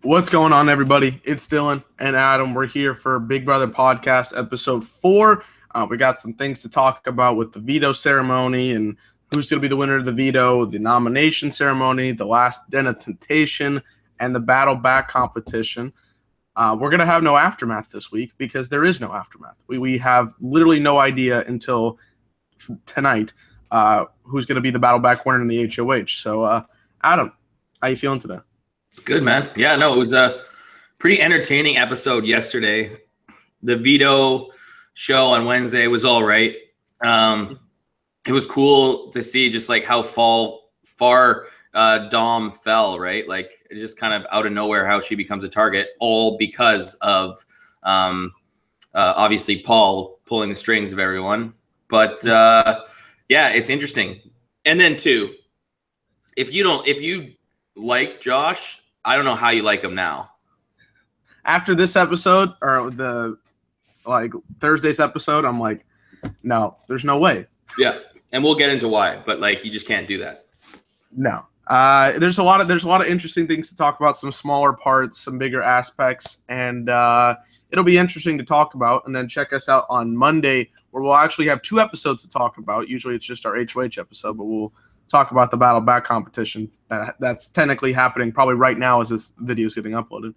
What's going on, everybody? It's Dylan and Adam. We're here for Big Brother Podcast Episode 4. We got some things to talk about with the veto ceremony and who's going to be the winner of the veto, the nomination ceremony, the last Den of Temptation, and the Battle Back competition. We're going to have no aftermath this week because there is no aftermath. We have literally no idea until tonight who's going to be the Battle Back winner in the HOH. So, Adam, how you feeling today? Good, man. Yeah, no, it was a pretty entertaining episode yesterday. The veto show on Wednesday was all right. It was cool to see just like how far Dom fell, right? Like it just kind of out of nowhere how she becomes a target, all because of obviously Paul pulling the strings of everyone. But yeah, it's interesting. And then too, if you like Josh, I don't know how you like him now. After this episode or the Thursday's episode, I'm like, no, there's no way. Yeah, and we'll get into why, but like you just can't do that. No. There's a lot of interesting things to talk about, some smaller parts, some bigger aspects, and it'll be interesting to talk about. And then check us out on Monday, where we'll actually have 2 episodes to talk about. Usually it's just our HOH episode, but we'll talk about the Battle Back competition that's technically happening probably right now as this video is getting uploaded.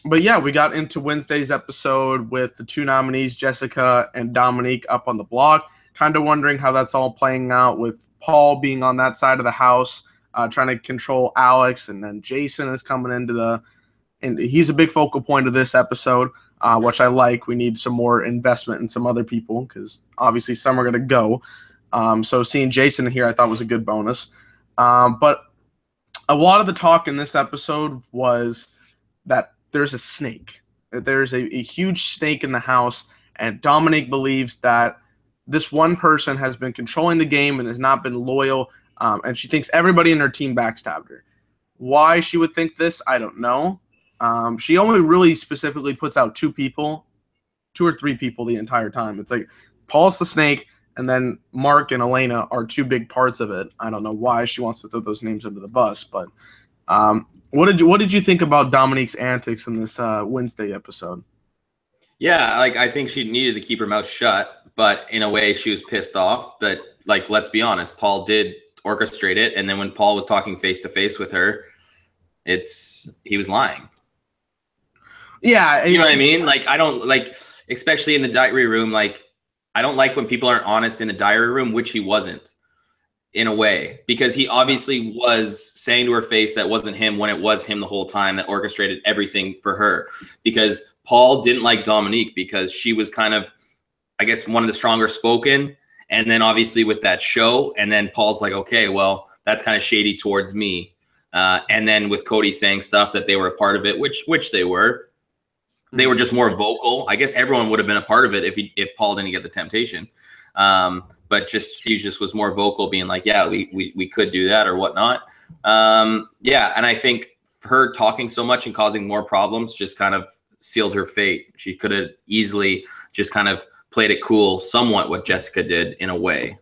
But yeah, we got into Wednesday's episode with the 2 nominees, Jessica and Dominique, up on the block. Kind of wondering how that's all playing out with Paul being on that side of the house, trying to control Alex, and then Jason is coming into and he's a big focal point of this episode, which I like. We need some more investment in some other people because obviously some are going to go. So seeing Jason here, I thought was a good bonus. But a lot of the talk in this episode was that there's a snake. There's a huge snake in the house, and Dominique believes that this one person has been controlling the game and has not been loyal, and she thinks everybody in her team backstabbed her. Why she would think this, I don't know. She only really specifically puts out 2 or 3 people the entire time. It's like Paul's the snake, and then Mark and Elena are 2 big parts of it. I don't know why she wants to throw those names under the bus, but what did you think about Dominique's antics in this Wednesday episode? Yeah, like I think she needed to keep her mouth shut, but in a way she was pissed off. But like, let's be honest, Paul did orchestrate it, and then when Paul was talking face to face with her, he was lying. Yeah, you know what I mean? Like I don't like, especially in the diary room, like. I don't like when people aren't honest in the diary room, which he wasn't in a way, because he obviously was saying to her face that wasn't him when it was him the whole time, that orchestrated everything for her. Because Paul didn't like Dominique because she was kind of, I guess, one of the stronger spoken. And then obviously with that show, and then Paul's like, okay, well, that's kind of shady towards me. And then with Cody saying stuff that they were a part of it, which they were. They were just more vocal. I guess everyone would have been a part of it if Paul didn't get the temptation. But she just was more vocal, being like, yeah, we could do that or whatnot. Yeah, and I think her talking so much and causing more problems just kind of sealed her fate. She could have easily just kind of played it cool, somewhat what Jessica did in a way.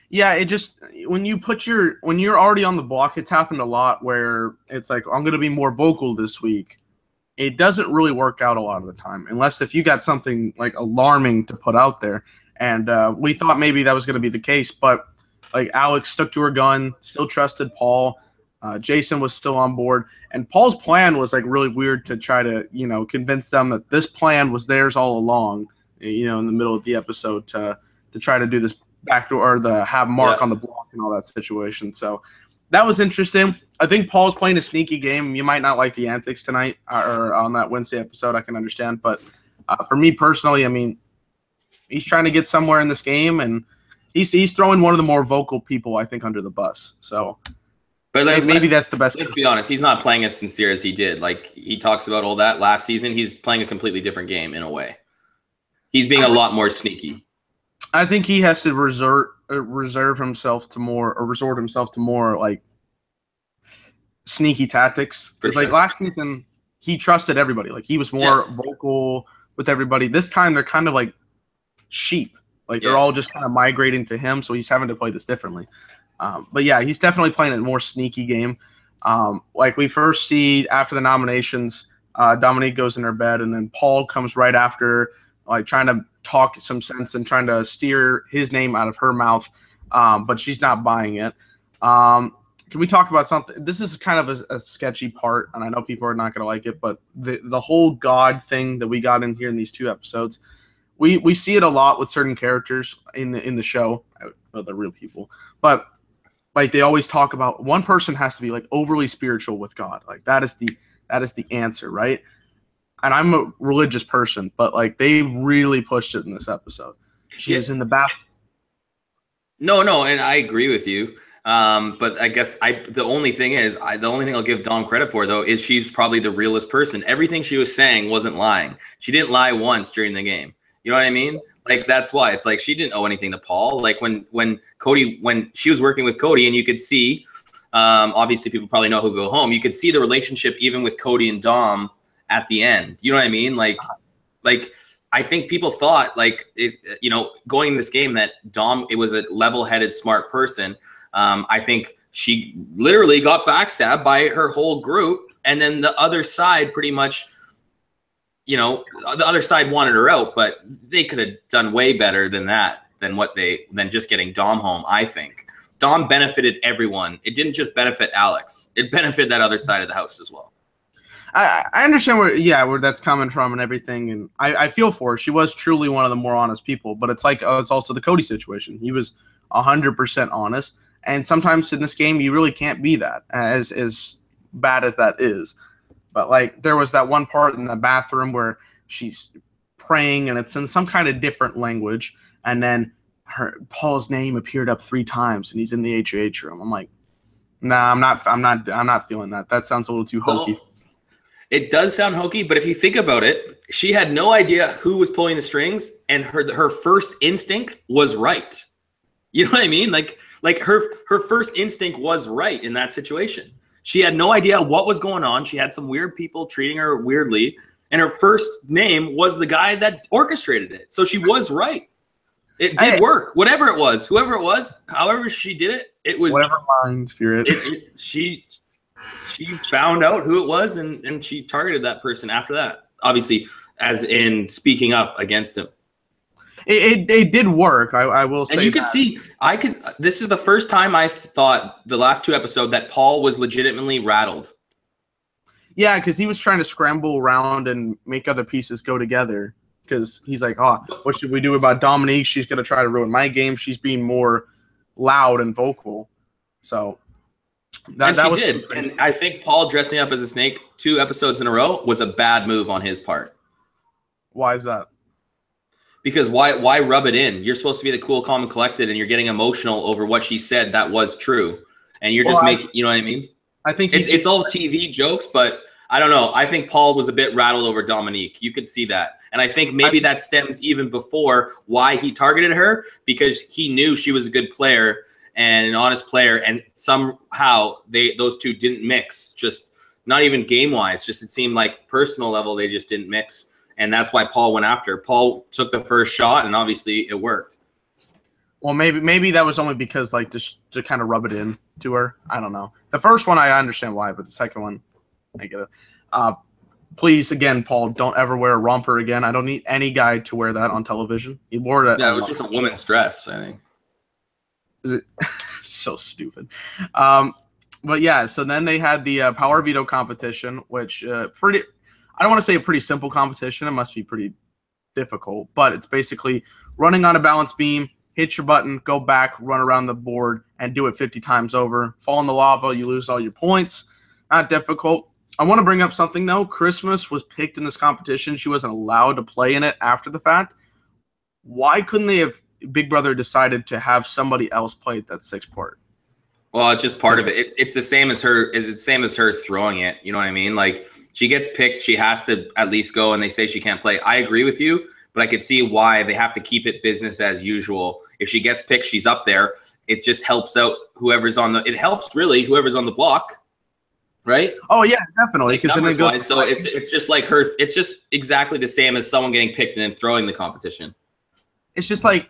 Yeah, it just when you're already on the block, it's happened a lot where it's like, I'm going to be more vocal this week. It doesn't really work out a lot of the time, unless if you got something like alarming to put out there. And we thought maybe that was going to be the case, but like Alex stuck to her gun, still trusted Paul. Jason was still on board, and Paul's plan was like really weird to try to convince them that this plan was theirs all along. In the middle of the episode to try to do this backdoor or the have Mark on the block and all that situation. So. That was interesting. I think Paul's playing a sneaky game. You might not like the antics tonight or on that Wednesday episode. I can understand. But for me personally, I mean, he's trying to get somewhere in this game, and he's throwing one of the more vocal people, I think, under the bus. So but maybe that's the best. Let's be honest. He's not playing as sincere as he did. Like, he talks about all that last season. He's playing a completely different game in a way. He's being a lot more sneaky. I think he has to resort himself to more like sneaky tactics. Because like last season, he trusted everybody. Like he was more vocal with everybody. This time they're kind of like sheep. Like they're all just kind of migrating to him. So he's having to play this differently. But yeah, he's definitely playing a more sneaky game. Like we first see after the nominations, Dominique goes in her bed, and then Paul comes right after, like trying to talk some sense and trying to steer his name out of her mouth, but she's not buying it. Can we talk about something? This is kind of a sketchy part, and I know people are not going to like it, but the whole God thing that we got in here in these 2 episodes, we see it a lot with certain characters in the show, well, the real people, but like they always talk about one person has to be like overly spiritual with God, like that is the answer, right? And I'm a religious person, but like they really pushed it in this episode. She was in the bath. No, and I agree with you. But I guess the only thing I'll give Dom credit for though is she's probably the realest person. Everything she was saying wasn't lying. She didn't lie once during the game. You know what I mean? Like that's why it's like she didn't owe anything to Paul. Like when she was working with Cody, and you could see, obviously people probably know who go home. You could see the relationship even with Cody and Dom at the end. You know what I mean? Like I think people thought like going in this game that Dom, it was a level-headed, smart person. I think she literally got backstabbed by her whole group, and then the other side pretty much, the other side wanted her out, but they could have done way better than that, than just getting Dom home. I think Dom benefited everyone. It didn't just benefit Alex. It benefited that other side of the house as well. I understand where that's coming from and everything, and I feel for her. She was truly one of the more honest people, but it's like it's also the Cody situation. He was 100% honest, and sometimes in this game you really can't be that, as bad as that is. But like there was that one part in the bathroom where she's praying and it's in some kind of different language, and then Paul's name appeared up 3 times, and he's in the HOH room. I'm like, nah, I'm not feeling that. That sounds a little too hokey. Well, it does sound hokey, but if you think about it, she had no idea who was pulling the strings, and her first instinct was right. You know what I mean? Like her first instinct was right in that situation. She had no idea what was going on. She had some weird people treating her weirdly, and her first name was the guy that orchestrated it. So she was right. It did work. Whatever it was, whoever it was, however she did it, it was whatever mind spirit. She found out who it was, and she targeted that person after that. Obviously, as in speaking up against him. It did work. I will say. And you could see, this is the first time I thought the last 2 episodes that Paul was legitimately rattled. Yeah, because he was trying to scramble around and make other pieces go together. Because he's like, oh, what should we do about Dominique? She's going to try to ruin my game. She's being more loud and vocal. So that was did. And I think Paul dressing up as a snake 2 episodes in a row was a bad move on his part. Why is that? Because why rub it in? You're supposed to be the cool, calm, and collected, and you're getting emotional over what she said that was true. And you're just making, you know what I mean? I think it's all TV jokes, but I don't know. I think Paul was a bit rattled over Dominique. You could see that. And I think maybe that stems even before why he targeted her, because he knew she was a good player and an honest player, and somehow those 2 didn't mix, just not even game-wise. Just it seemed like personal level they just didn't mix. And that's why Paul went after her. Paul took the first shot, and obviously it worked. Well, maybe that was only because like just to kind of rub it in to her. I don't know. The first one I understand why, but the second one I get it. Please, again, Paul, don't ever wear a romper again. I don't need any guy to wear that on television. He wore that. Yeah, it was just a woman's dress, I think. Is it so stupid? But yeah, so then they had the power veto competition, which I don't want to say a pretty simple competition. It must be pretty difficult, but it's basically running on a balance beam, hit your button, go back, run around the board, and do it 50 times over. Fall in the lava, you lose all your points. Not difficult. I want to bring up something, though. Christmas was picked in this competition. She wasn't allowed to play in it after the fact. Why couldn't they have, Big Brother decided to have somebody else play that 6th part? Well, it's just part of it. It's the same as her. Is it same as her throwing it? You know what I mean? Like she gets picked, she has to at least go, and they say she can't play. I agree with you, but I could see why they have to keep it business as usual. If she gets picked, she's up there. It just helps out whoever's on the. It helps really whoever's on the block, right? Oh yeah, definitely. Because then it goes. So it's just like her. It's just exactly the same as someone getting picked and then throwing the competition. It's just like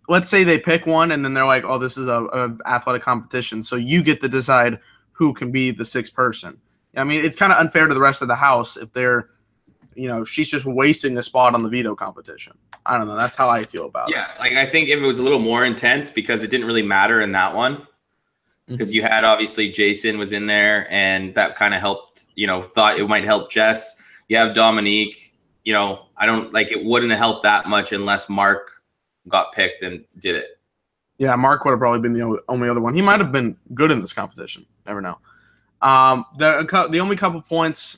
let's say they pick one and then they're like, oh, this is a athletic competition, so you get to decide who can be the sixth person. I mean, it's kind of unfair to the rest of the house if they're, she's just wasting a spot on the veto competition. I don't know. That's how I feel about it. Yeah, like I think if it was a little more intense, because it didn't really matter in that one, because you had obviously Jason was in there, and that kind of helped. Thought it might help Jess. You have Dominique. I don't like it. Wouldn't have helped that much unless Mark got picked and did it. Yeah, Mark would have probably been the only other one. He might have been good in this competition. Never know. The only couple points,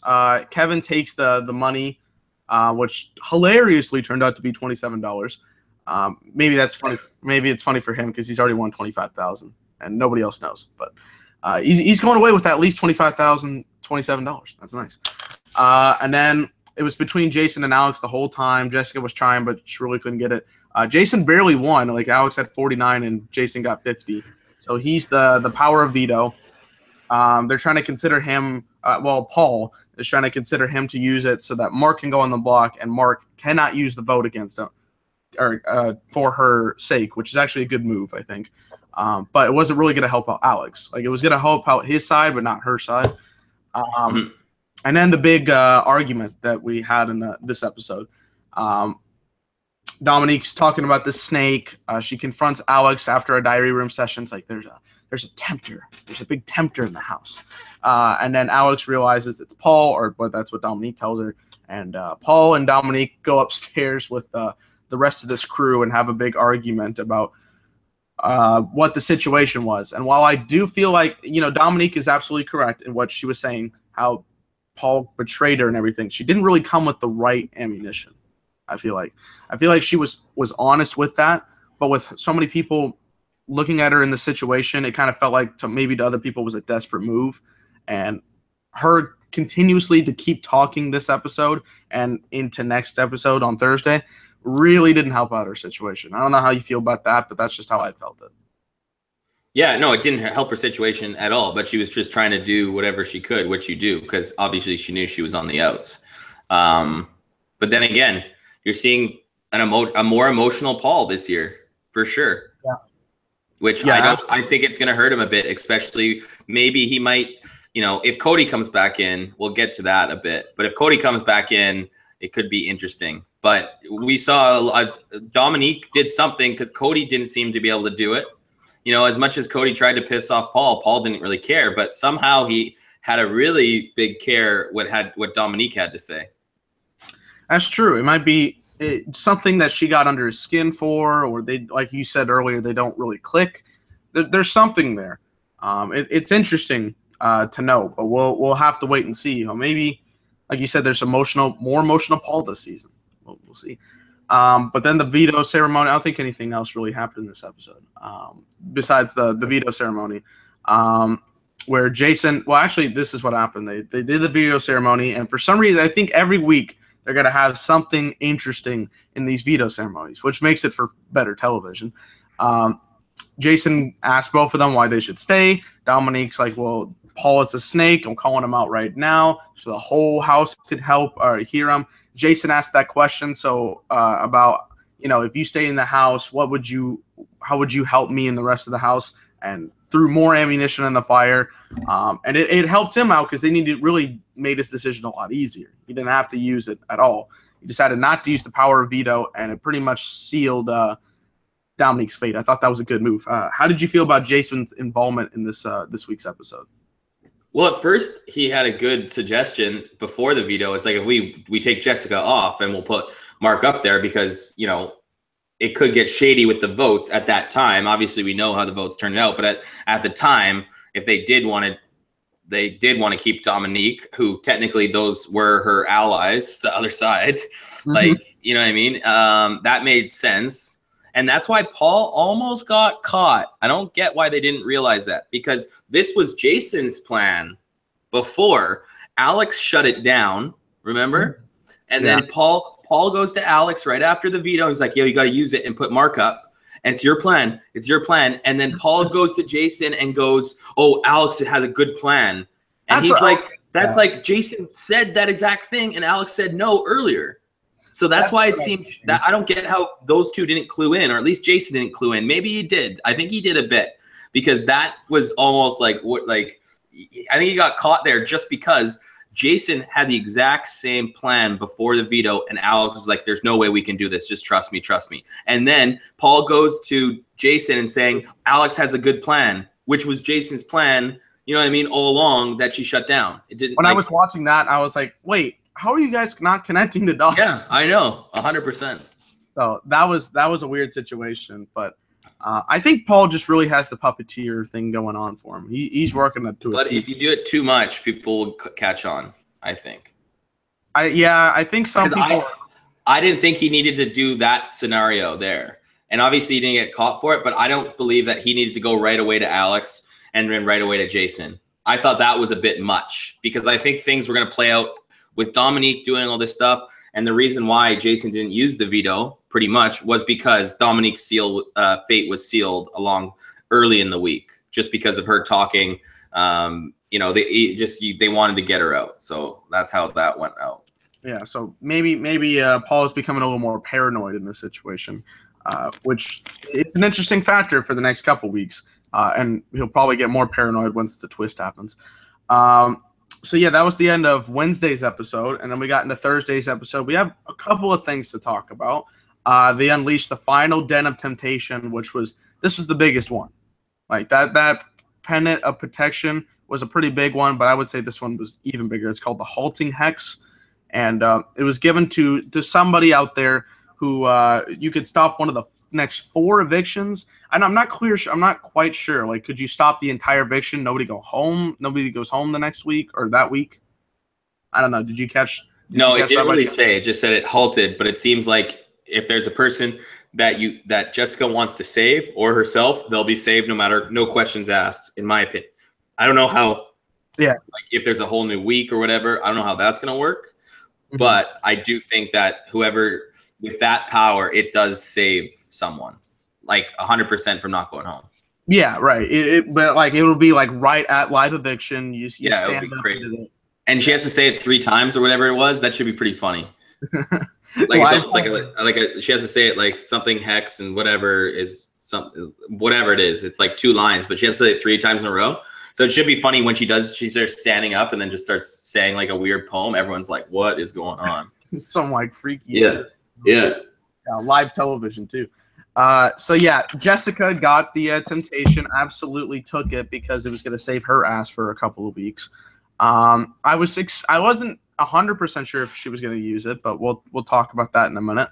Kevin takes the money, which hilariously turned out to be $27. Maybe that's funny. Maybe it's funny for him because he's already won $25,000 and nobody else knows. But he's going away with at least $27. That's nice. And then it was between Jason and Alex the whole time. Jessica was trying, but she really couldn't get it. Jason barely won. Like Alex had 49 and Jason got 50. So he's the power of veto. They're trying to consider him. Paul is trying to consider him to use it so that Mark can go on the block, and Mark cannot use the vote against him or for her sake, which is actually a good move, I think. But it wasn't really going to help out Alex. Like it was going to help out his side, but not her side. And then the big argument that we had in this episode. Dominique's talking about the snake. She confronts Alex after a diary room session. It's like there's a tempter. There's a big tempter in the house. And then Alex realizes it's Paul, but that's what Dominique tells her. And Paul and Dominique go upstairs with the rest of this crew and have a big argument about what the situation was. And while I do feel like, Dominique is absolutely correct in what she was saying, how Paul betrayed her and everything, she didn't really come with the right ammunition. I feel like she was honest with that, but with so many people looking at her in the situation, it kind of felt like maybe to other people was a desperate move. And her continuously to keep talking this episode and into next episode on Thursday really didn't help out her situation. I don't know how you feel about that, but that's just how I felt it. Yeah, no, it didn't help her situation at all, but she was just trying to do whatever she could, which you do, because obviously she knew she was on the outs. But then again, you're seeing a more emotional Paul this year, for sure. Yeah. Which I think it's going to hurt him a bit, especially maybe he might, if Cody comes back in, we'll get to that a bit. But if Cody comes back in, it could be interesting. But we saw Dominique did something because Cody didn't seem to be able to do it. As much as Cody tried to piss off Paul didn't really care. But somehow he had a really big care what Dominique had to say. That's true. It might be something that she got under his skin for, or they, like you said earlier, they don't really click. There's something there. It's interesting to know, but we'll have to wait and see. Maybe, like you said, there's more emotional Paul this season. We'll see. But then the veto ceremony, I don't think anything else really happened in this episode besides the veto ceremony. Where Jason, actually, this is what happened. They did the veto ceremony, and for some reason, I think every week they're going to have something interesting in these veto ceremonies, which makes it for better television. Jason asked both of them why they should stay. Dominique's like, well, Paul is a snake. I'm calling him out right now, so the whole house could help or hear him. Jason asked that question, so about, if you stay in the house, how would you help me and the rest of the house? And threw more ammunition in the fire. And it helped him out because really made his decision a lot easier. He didn't have to use it at all. He decided not to use the power of veto, and it pretty much sealed Dominique's fate. I thought that was a good move. How did you feel about Jason's involvement in this week's episode? Well, at first he had a good suggestion before the veto. It's like if we take Jessica off and we'll put Mark up there because, it could get shady with the votes at that time. Obviously, we know how the votes turned out, but at the time, if they did want to keep Dominique, who technically those were her allies, the other side, like, you know what I mean? That made sense. And that's why Paul almost got caught. I don't get why they didn't realize that, because this was Jason's plan before. Alex shut it down, remember? And then Paul goes to Alex right after the veto. He's like, yo, you got to use it and put Mark up. And it's your plan. It's your plan. And then Paul goes to Jason and goes, oh, Alex has a good plan. And he's like, that's like Jason said that exact thing. And Alex said no earlier. So that's why it seems that I don't get how those two didn't clue in, or at least Jason didn't clue in. Maybe he did. I think he did a bit, because that was almost like what, like, I think he got caught there just because Jason had the exact same plan before the veto, and Alex was like, there's no way we can do this. Just trust me, trust me. And then Paul goes to Jason and saying, Alex has a good plan, which was Jason's plan, you know what I mean, all along, that she shut down. It didn't. When I was watching that, I was like, wait, how are you guys not connecting the dots? Yeah, I know, 100%. So that was a weird situation, but I think Paul just really has the puppeteer thing going on for him. He's working it to But if you do it too much, people will catch on, I think. I think some people. I didn't think he needed to do that scenario there. And obviously he didn't get caught for it, but I don't believe that he needed to go right away to Alex and then right away to Jason. I thought that was a bit much, because I think things were going to play out with Dominique doing all this stuff. And the reason why Jason didn't use the veto pretty much was because Dominique's fate was sealed along early in the week, just because of her talking. You know, they wanted to get her out. So that's how that went out. Yeah. So maybe Paul is becoming a little more paranoid in this situation, which is an interesting factor for the next couple weeks. And he'll probably get more paranoid once the twist happens. So, yeah, that was the end of Wednesday's episode. And then we got into Thursday's episode. We have a couple of things to talk about. They unleashed the final den of temptation, this was the biggest one. Like that pendant of protection was a pretty big one, but I would say this one was even bigger. It's called the halting hex. And it was given to somebody out there who you could stop one of the next 4 evictions. And I'm not quite sure. Like, could you stop the entire eviction? Nobody goes home the next week or that week? I don't know. Did you catch? No, it didn't really say. It just said it halted. But it seems like if there's a person that Jessica wants to save or herself, they'll be saved no questions asked. In my opinion, I don't know how. Yeah. Like if there's a whole new week or whatever, I don't know how that's gonna work. Mm-hmm. But I do think that whoever with that power, it does save someone, like 100% from not going home. Yeah, right. But like it will be like right at live eviction. You stand it would be crazy. And she has to say it 3 times or whatever it was. That should be pretty funny. Like it's almost she has to say it like something hex and whatever is something, whatever it is. It's like 2 lines, but she has to say it 3 times in a row. So it should be funny when she starts standing up and then just starts saying like a weird poem. Everyone's like, what is going on? Some like freaky. Yeah. Yeah. Live television too. So yeah, Jessica got the temptation, absolutely took it because it was going to save her ass for a couple of weeks. I wasn't 100% sure if she was going to use it, but we'll talk about that in a minute.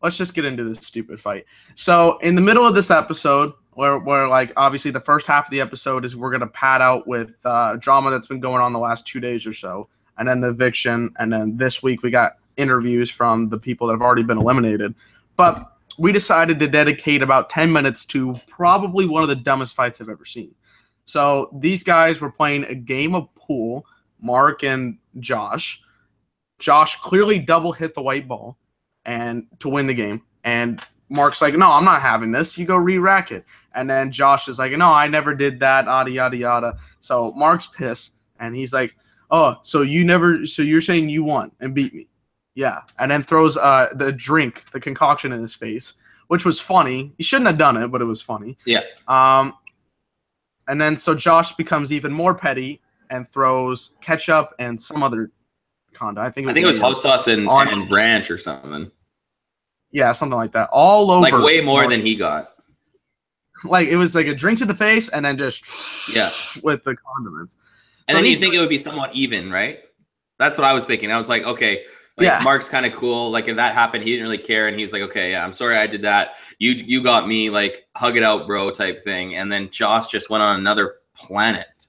Let's just get into this stupid fight. So in the middle of this episode, where like obviously the first half of the episode is we're going to pad out with drama that's been going on the last 2 days or so, and then the eviction, and then this week we got interviews from the people that have already been eliminated. But we decided to dedicate about 10 minutes to probably one of the dumbest fights I've ever seen. So these guys were playing a game of pool, Mark and Josh. Josh clearly double hit the white ball and to win the game. And Mark's like, no, I'm not having this. You go re-rack it. And then Josh is like, no, I never did that, yada, yada, yada. So Mark's pissed, and he's like, oh, so you're saying you won and beat me? Yeah. And then throws the drink, the concoction in his face, which was funny. He shouldn't have done it, but it was funny. Yeah. And then so Josh becomes even more petty and throws ketchup and some other conda. I think it was hot sauce and ranch or something. Yeah, something like that. All over. Like way more than he got. Like it was like a drink to the face and then just with the condiments. And then you think it would be somewhat even, right? That's what I was thinking. I was like, okay, like Mark's kind of cool. Like if that happened, he didn't really care, and he was like, okay, yeah, I'm sorry I did that. You got me, like hug it out, bro, type thing. And then Josh just went on another planet.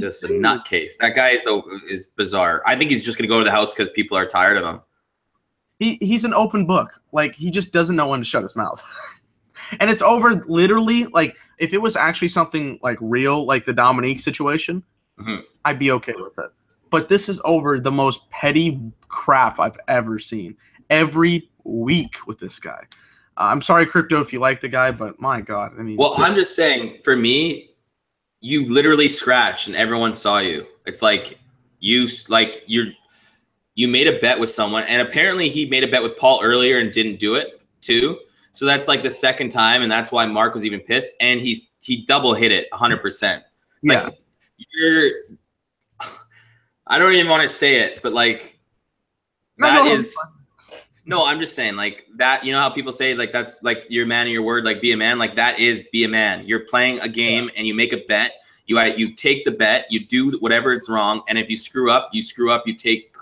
Just a nutcase. That guy is bizarre. I think he's just gonna go to the house because people are tired of him. He's an open book. Like he just doesn't know when to shut his mouth. And it's over literally. Like if it was actually something like real, like the Dominique situation, I'd be okay with it. But this is over the most petty crap I've ever seen every week with this guy. I'm sorry, Crypto, if you like the guy, but my God, I mean. Well, I'm just saying, for me, you literally scratched and everyone saw you. It's like you you made a bet with someone, and apparently he made a bet with Paul earlier and didn't do it too. So that's like the second time, and that's why Mark was even pissed. And he double hit it 100%. Like I don't even want to say it, but like that is. No, I'm just saying like that, you know how people say like that's like you're a man of your word, like be a man, like that is be a man. You're playing a game and you make a bet. You take the bet, you do whatever it's wrong, and if you screw up, you take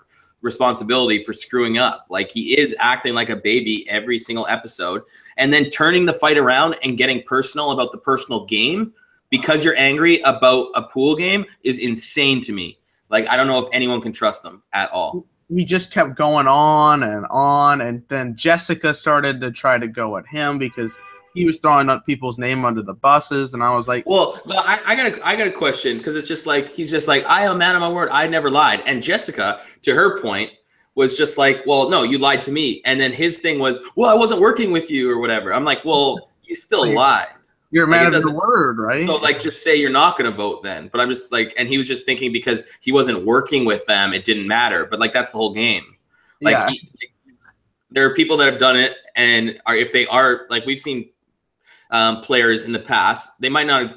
responsibility for screwing up. Like he is acting like a baby every single episode, and then turning the fight around and getting personal about the personal game because you're angry about a pool game is insane to me. Like I don't know if anyone can trust him at all. He just kept going on, and then Jessica started to try to go at him because he was throwing up people's name under the buses, and I was like, well, I got a question, because it's just like he's just like, I am a man of my word, I never lied. And Jessica, to her point, was just like, well, no, you lied to me. And then his thing was, well, I wasn't working with you or whatever. I'm like, well, you still lied. You're a man of your word, right? So like, just say you're not going to vote then. But I'm just like, and he was just thinking because he wasn't working with them, it didn't matter. But like, that's the whole game. Like, there are people that have done it, and if they are, like we've seen players in the past, they might not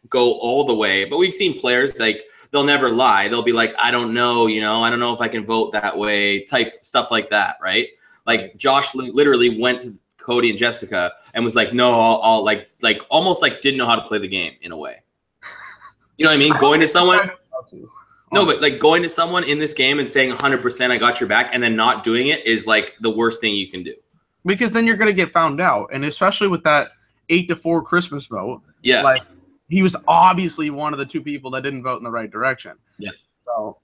go all the way, but we've seen players like they'll never lie. They'll be like, I don't know, I don't know if I can vote that way, type stuff like that, right? Like Josh literally went to Cody and Jessica and was like, no, I'll like almost like didn't know how to play the game in a way. You know what I mean? Going to someone. No, but like going to someone in this game and saying 100% I got your back and then not doing it is like the worst thing you can do. Because then you're going to get found out. And especially with that 8-4 Christmas vote. Yeah. Like he was obviously one of the two people that didn't vote in the right direction. Yeah. So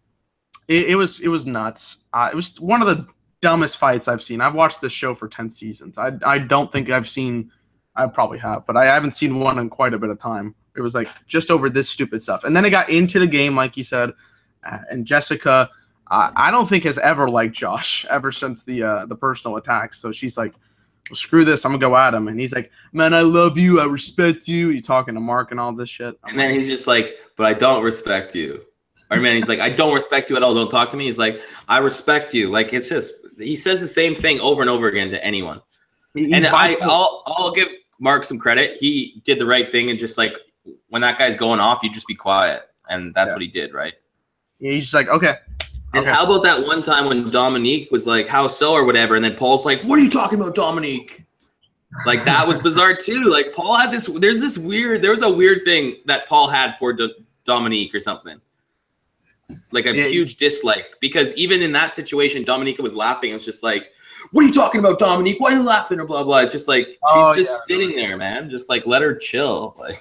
it was nuts. It was one of the dumbest fights I've seen. I've watched this show for 10 seasons. I don't think I've seen, I probably have, but I haven't seen one in quite a bit of time. It was like just over this stupid stuff. And then it got into the game, like you said, and Jessica, I don't think has ever liked Josh ever since the personal attacks. So she's like, well, screw this, I'm gonna go at him. And he's like, man, I love you, I respect you. He's talking to Mark and all this shit. And then he's just like, but I don't respect you. Or man, he's like, I don't respect you at all. Don't talk to me. He's like, I respect you. Like it's just, he says the same thing over and over again to anyone. And I'll give Mark some credit. He did the right thing, and just like when that guy's going off, you just be quiet, and that's what he did, right? Yeah, he's just like, okay. And how about that one time when Dominique was like, how so, or whatever, and then Paul's like, what are you talking about, Dominique? Like that was bizarre too. Like Paul had this. There was a weird thing that Paul had for Dominique or something. Like a huge dislike, because even in that situation, Dominica was laughing. It was just like, what are you talking about, Dominique? Why are you laughing? Or blah, blah. It's just like, she's just sitting there, man. Just like, let her chill. Like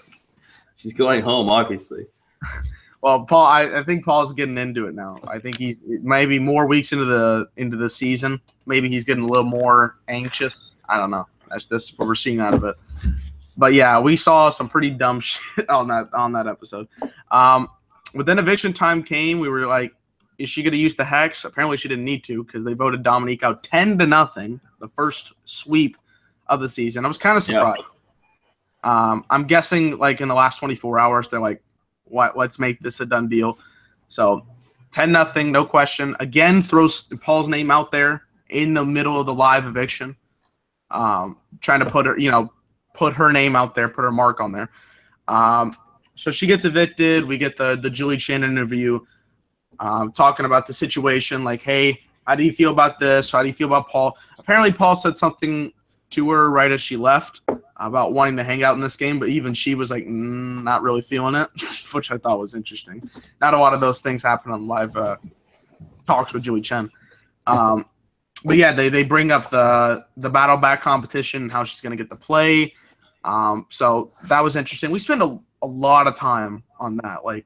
she's going home, obviously. Well, Paul, I think Paul's getting into it now. I think he's maybe more weeks into the season. Maybe he's getting a little more anxious. I don't know. That's what we're seeing out of it. But yeah, we saw some pretty dumb shit on that episode. But then eviction time came. We were like, is she going to use the hex? Apparently she didn't need to, because they voted Dominique out 10-0, the first sweep of the season. I was kind of surprised. Yeah. I'm guessing like in the last 24 hours, they're like, what? Let's make this a done deal. So 10-0, no question. Again, throws Paul's name out there in the middle of the live eviction, trying to put her name out there, put her mark on there. So she gets evicted. We get the Julie Chen interview, talking about the situation. Like, hey, how do you feel about this? How do you feel about Paul? Apparently, Paul said something to her right as she left about wanting to hang out in this game, but even she was like, not really feeling it, which I thought was interesting. Not a lot of those things happen on live talks with Julie Chen. But yeah, they bring up the battle back competition and how she's going to get to play. So that was interesting. We spent a lot of time on that. Like,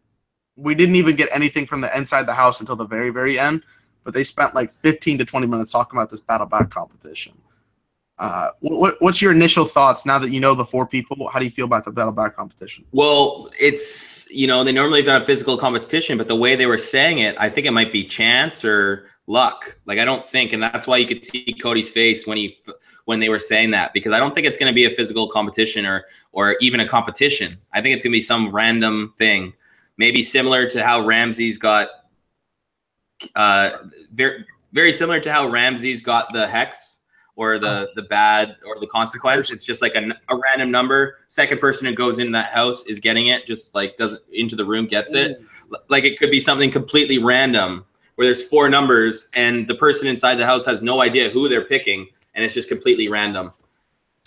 we didn't even get anything from the inside the house until the very, very end, but they spent like 15 to 20 minutes talking about this battle back competition. What's your initial thoughts now that you know the four people? How do you feel about the battle back competition? Well, it's, they normally have a physical competition, but the way they were saying it, I think it might be chance or luck. Like, I don't think, and that's why you could see Cody's face when they were saying that, because I don't think it's going to be a physical competition or even a competition. I think it's going to be some random thing, maybe similar to how Ramsey's got very similar to how Ramsey's got the hex or the bad or the consequence. It's just like a random number. Second person who goes in that house is getting it, just like doesn't into the room gets it. Like it could be something completely random where there's 4 numbers and the person inside the house has no idea who they're picking, and it's just completely random.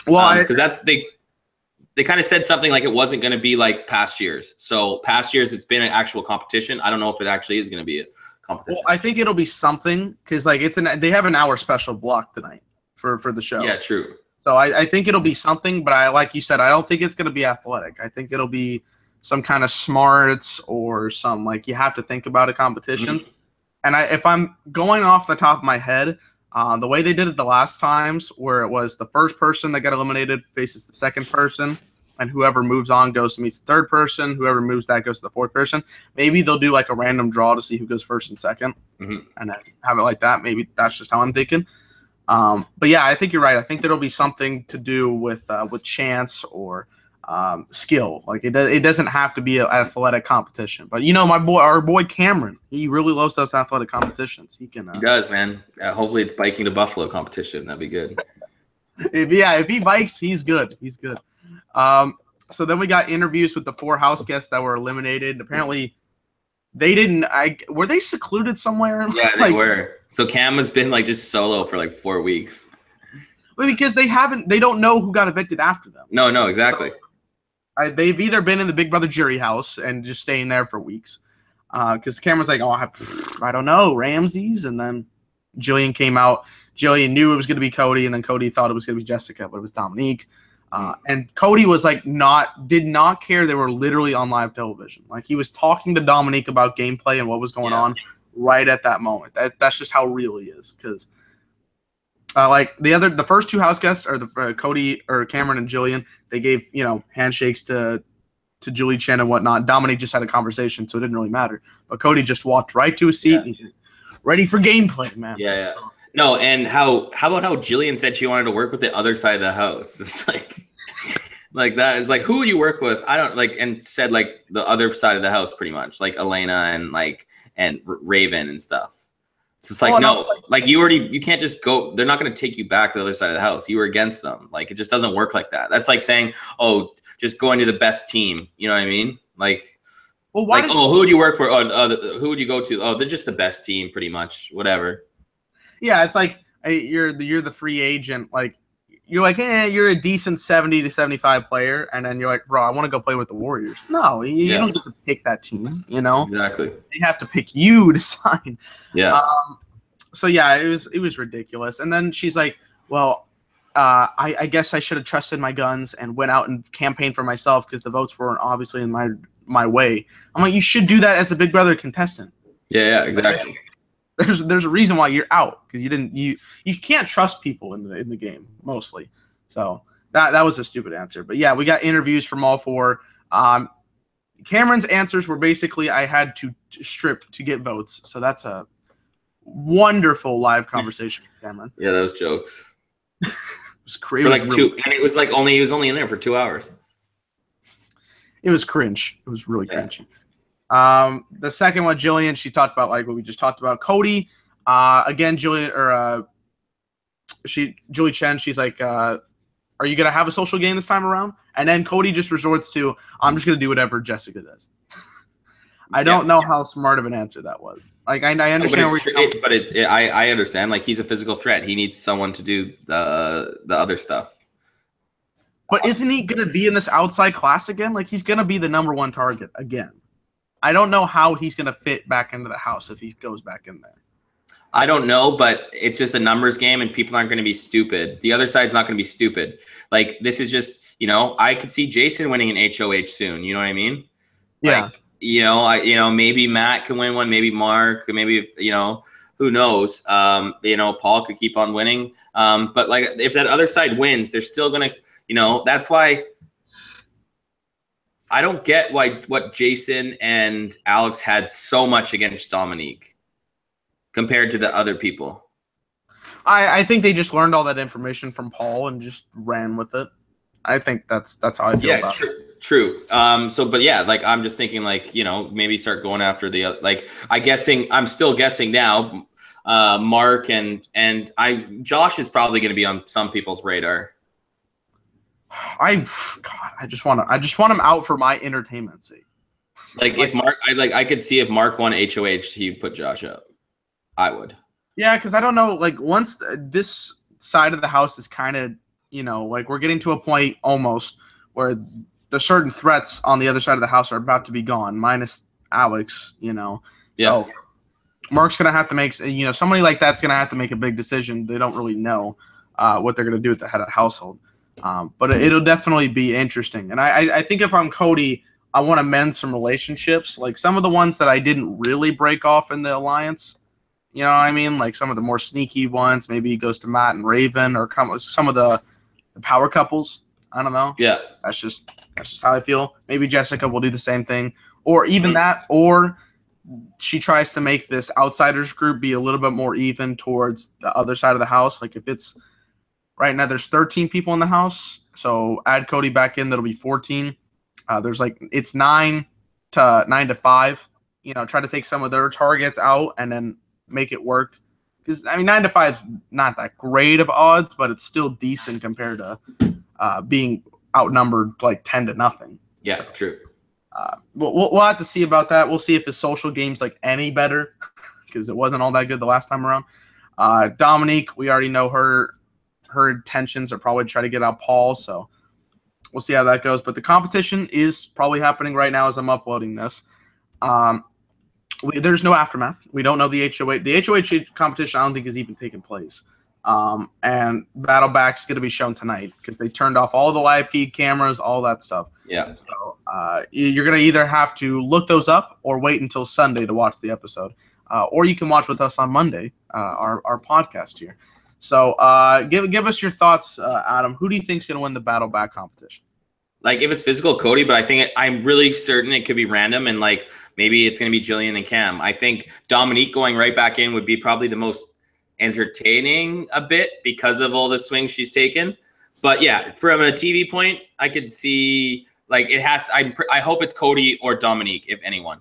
Well, because they kind of said something like it wasn't going to be like past years. So past years it's been an actual competition. I don't know if it actually is going to be a competition. Well, I think it'll be something because like they have an hour special block tonight for the show. Yeah, true. So I think it'll be something, but like you said, I don't think it's going to be athletic. I think it'll be some kind of smarts or some like you have to think about a competition. Mm-hmm. And if I'm going off the top of my head, the way they did it the last times, where it was the first person that got eliminated faces the second person, and whoever moves on goes to meet the third person. Whoever moves that goes to the fourth person. Maybe they'll do like a random draw to see who goes first and second, and then have it like that. Maybe that's just how I'm thinking. But yeah, I think you're right. I think there'll be something to do with chance or skill. Like it doesn't have to be an athletic competition. But you know, our boy Cameron, he really loves those athletic competitions. He does, man. Hopefully, it's biking to Buffalo competition. That'd be good. If he bikes, he's good. He's good. So then we got interviews with the 4 house guests that were eliminated. Apparently, they didn't. Were they secluded somewhere? Yeah, they were. So Cam has been like just solo for like 4 weeks. Well, because they don't know who got evicted after them. No, exactly. So, they've either been in the Big Brother jury house and just staying there for weeks. Because Cameron's like, oh, I don't know, Ramsey's. And then Jillian came out. Jillian knew it was going to be Cody, and then Cody thought it was going to be Jessica, but it was Dominique. And Cody was like did not care. They were literally on live television. Like he was talking to Dominique about gameplay and what was going on right at that moment. That's just how real he is. Because like the first 2 house guests are the Cody or Cameron and Jillian. They gave handshakes to Julie Chen and whatnot. Dominique just had a conversation, so it didn't really matter. But Cody just walked right to his seat, and ready for gameplay, man. Yeah. No, and how about how Jillian said she wanted to work with the other side of the house? It's like that. It's like, who would you work with? I don't like, and said like the other side of the house, pretty much, like Elena and Raven and stuff. It's just like like you can't just go. They're not going to take you back to the other side of the house. You were against them. Like it just doesn't work like that. That's like saying, oh, just go into the best team. You know what I mean? Like, well, who would you work for? Oh, who would you go to? Oh, they're just the best team, pretty much. Whatever. Yeah, it's like you're the free agent. Like you're like, you're a decent 70 to 75 player, and then you're like, bro, I want to go play with the Warriors. No, you don't get to pick that team. Exactly. They have to pick you to sign. Yeah. So yeah, it was ridiculous. And then she's like, well, I guess I should have trusted my guns and went out and campaigned for myself because the votes weren't obviously in my way. I'm like, you should do that as a Big Brother contestant. Yeah, exactly. There's a reason why you're out because you can't trust people in the game mostly. So that was a stupid answer. But yeah, we got interviews from all 4. Cameron's answers were basically I had to strip to get votes. So that's a wonderful live conversation with Cameron. Yeah, those jokes. It was crazy. For like 2, and it was like he was only in there for 2 hours. It was cringe. It was really cringy. The second one, Jillian, she talked about like what we just talked about. Cody, again, Julie Chen, she's like, are you gonna have a social game this time around? And then Cody just resorts to, I'm just gonna do whatever Jessica does. I don't know how smart of an answer that was. Like I understand, I understand. Like he's a physical threat. He needs someone to do the other stuff. But isn't he gonna be in this outside class again? Like he's gonna be the #1 target again. I don't know how he's going to fit back into the house if he goes back in there. I don't know, but it's just a numbers game and people aren't going to be stupid. The other side's not going to be stupid. Like this is just, I could see Jason winning an HOH soon. You know what I mean? Yeah. Like, maybe Matt can win one, maybe Mark, maybe, who knows? Paul could keep on winning. But like if that other side wins, they're still going to, that's why I don't get what Jason and Alex had so much against Dominique compared to the other people. I think they just learned all that information from Paul and just ran with it. I think that's how I feel about it. True. But yeah, like I'm just thinking like, maybe start going after the like I'm still guessing now. Mark and Josh is probably going to be on some people's radar. I just want him out for my entertainment's sake. Like if Mark, I could see if Mark won HOH, he'd put Josh up. I would. Yeah, because I don't know. Like once this side of the house is kind of, like we're getting to a point almost where the certain threats on the other side of the house are about to be gone, minus Alex. Yeah. So Mark's gonna have to make. Somebody like that's gonna have to make a big decision. They don't really know what they're gonna do at the head of the household. But it'll definitely be interesting. And I think if I'm Cody, I want to mend some relationships. Like some of the ones that I didn't really break off in the alliance. You know what I mean? Like some of the more sneaky ones. Maybe he goes to Matt and Raven, or some of the power couples. I don't know. Yeah. That's just how I feel. Maybe Jessica will do the same thing. Or even that. Or she tries to make this outsiders group be a little bit more even towards the other side of the house. Like if it's right now, there's 13 people in the house. So add Cody back in, that'll be 14. There's it's 9 to 5. Try to take some of their targets out and then make it work. Because 9 to 5 is not that great of odds, but it's still decent compared to being outnumbered like 10-0. Yeah, so, true. We'll have to see about that. We'll see if his social game's any better, because it wasn't all that good the last time around. Dominique, we already know her intentions are probably to try to get out Paul, so we'll see how that goes. But the competition is probably happening right now as I'm uploading this. There's no aftermath. We don't know the HOH. The HOH competition I don't think is even taking place. And Battleback's going to be shown tonight because they turned off all the live feed cameras, all that stuff. Yeah. So you're going to either have to look those up or wait until Sunday to watch the episode. Or you can watch with us on Monday, our podcast here. So give us your thoughts, Adam. Who do you think's going to win the Battleback competition? Like if it's physical, Cody, but I think I'm really certain it could be random, and maybe it's going to be Jillian and Cam. I think Dominique going right back in would be probably the most entertaining a bit because of all the swings she's taken. But yeah, from a TV point, I could see it has. I hope it's Cody or Dominique, if anyone.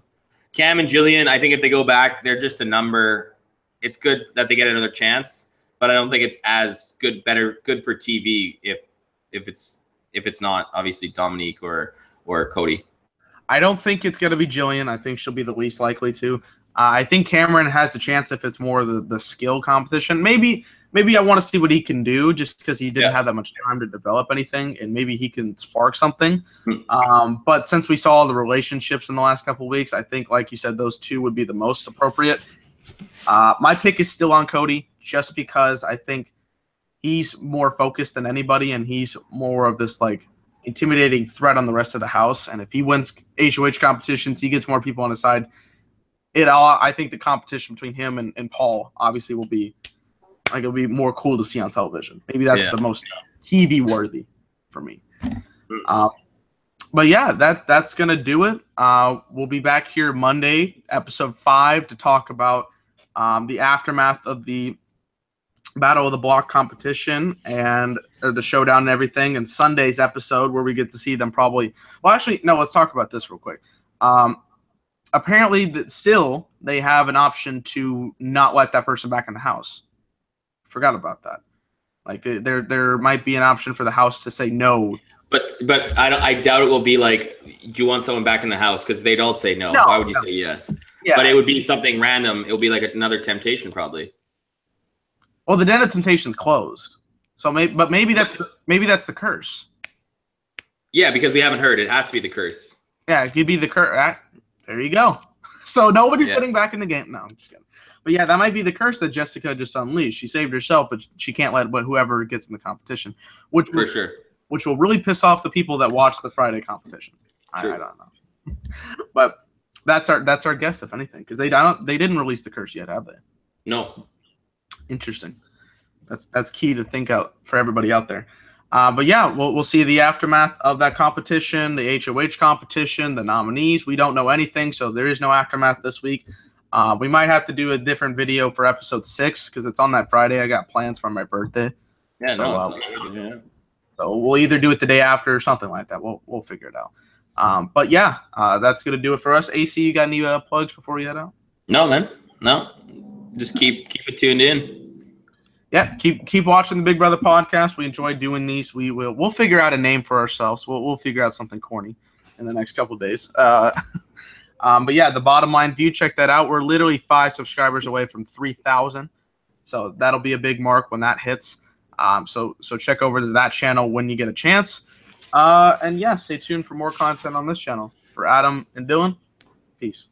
Cam and Jillian, I think if they go back, they're just a number. It's good that they get another chance, but I don't think it's as good for TV if it's not obviously Dominique or Cody. I don't think it's going to be Jillian. I think she'll be the least likely to. I think Cameron has a chance if it's more the skill competition. Maybe I want to see what he can do just because he didn't have that much time to develop anything, and maybe he can spark something. But since we saw the relationships in the last couple of weeks, I think, like you said, those two would be the most appropriate. My pick is still on Cody just because I think he's more focused than anybody, and he's more of this intimidating threat on the rest of the house. And if he wins HOH competitions, he gets more people on his side. I think the competition between him and Paul obviously will be it'll be more cool to see on television. Maybe that's the most TV worthy for me. But yeah, that's gonna do it. We'll be back here Monday, episode 5, to talk about the aftermath of the Battle of the Block competition and the showdown and everything, and Sunday's episode where we get to see them probably. Well, actually, no. Let's talk about this real quick. Apparently, still they have an option to not let that person back in the house. Forgot about that. There might be an option for the house to say no. But I doubt it will be do you want someone back in the house? Because they'd all say no. Why would you say yes? Yeah. But it would be something random. It would be another temptation probably. Well, the Den of Temptation's closed, so maybe that's the curse. Yeah, because we haven't heard. It has to be the curse. Yeah, it could be the curse. There you go. So nobody's getting back in the game. No, I'm just kidding. But yeah, that might be the curse that Jessica just unleashed. She saved herself, but she can't let whoever gets in the competition, which will really piss off the people that watch the Friday competition. I don't know, but that's our guess, if anything, because they didn't release the curse yet, have they? No. Interesting. That's key to think out for everybody out there. But yeah, we'll see the aftermath of that competition, the HOH competition, the nominees. We don't know anything, so there is no aftermath this week. We might have to do a different video for episode 6 because it's on that Friday. I got plans for my birthday. Yeah, so, so we'll either do it the day after or something like that. We'll figure it out. But yeah, that's gonna do it for us. AC, you got any plugs before we head out? No, man. No. just keep it tuned in. Yeah, keep watching the Big Brother podcast. We enjoy doing these. We'll figure out a name for ourselves. We'll figure out something corny in the next couple of days. But yeah, the bottom line view, check that out. We're literally 5 subscribers away from 3,000, so that'll be a big mark when that hits. So check over to that channel when you get a chance. And yeah, stay tuned for more content on this channel. For Adam and Dylan, peace.